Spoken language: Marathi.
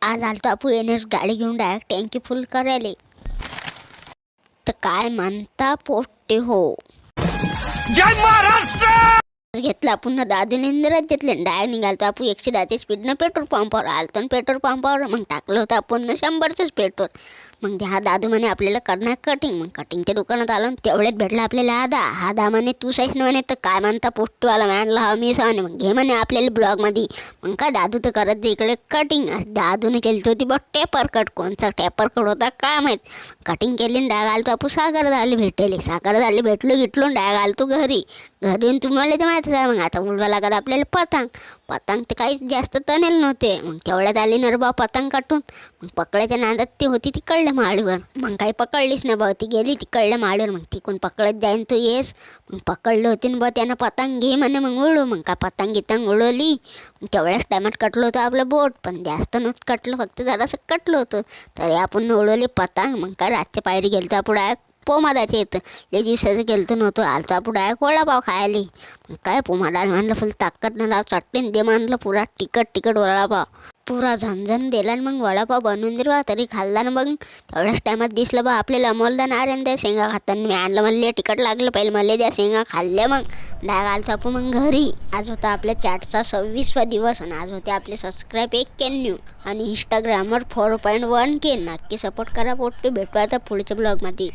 आज आलतो आपण एनएस गाडी घेऊन डायरेक्ट टँकी फुल करायला. तर काय म्हणता पोट्टे हो, जय महाराष्ट्र. घेतला पुन्हा दादूने राज्यातले डायरेक्ट निघालतो आपण 110च्या स्पीडनं पेट्रोल पंपावर आलतो आणि पेट्रोल पंपावर मग टाकलं होतं आपण 100चंच पेट्रोल. मग हा दादू म्हणे आपल्याला करणार कटिंग. मग कटिंगच्या दुकानात आलो तेवढ्यात भेटला आपल्याला हा म्हणे तू साईस ना म्हणे. तर काय म्हणता पोट्टूवाला म्हणाला हा मी म्हणे. मग घे म्हणे आपल्याला ब्लॉगमध्ये. मग काय दादू तर करत इकडे कटिंग. दादूने केली होती बघ टेपर कट. कोणचा टेपर कट होता काय माहीत. कटिंग केली आणि डाग आलतो आपण सागर झाले भेटेले. सागर झाले भेटलो डाग आलतो घरी येऊन तुम्हाला तर माहितीच आहे. मग आता उडवा लागत आपल्याला पतंग ते काहीच जास्त तनेल नव्हते. मग तेवढ्यात आली ना रे बा पतंग काटून. मग पकडायच्या नादात ती होती तिकडल्या माळीवर. मग काही पकडलीच ना बा, ती गेली तिकडल्या माळीवर. मग तिकून पकडत जाईन तू येस. मग पकडलं होती ना बा त्यानं पतंग घे म्हणे. मग उडू. मग काय पतंग उडवली. तेवढ्याच टायमात कटलं होतं आपलं बोट. पण जास्त नव्हतं कटलं, फक्त जरासं कटलं होतं. तरी आपण उडवली पतंग. मग काय रातच्या पायरी गेलं तर आपण पोमादाचे येतं जे दिवसाचं गेलं नव्हतं. आलतो आपण डायरेक्ट वडापाव खायला. मग काय पोमादा म्हणलं फुल ताकद न लाव चटणी दे म्हणलं. पुरा तिखट वडापाव पुरा झणझण दिला. मग वडापाव बनवून दिला बा. तरी खाल्ला ना. मग तेवढ्याच टायमात दिसलं बा आपल्याला अमोलदा नारायण द्या शेंगा खाताना. मी आणलं म्हणले तिखट लागलं पहिले मला द्या शेंगा खाल्ल्या. मग डाग आलतो आपण मग घरी. आज होता आपल्या चॅटचा 26वा दिवस आणि आज होते आपले सबस्क्राईब 91 आणि इंस्टाग्रामवर 4.1K. नक्की सपोर्ट करा पोट्टे. भेटू आता पुढच्या ब्लॉगमध्ये.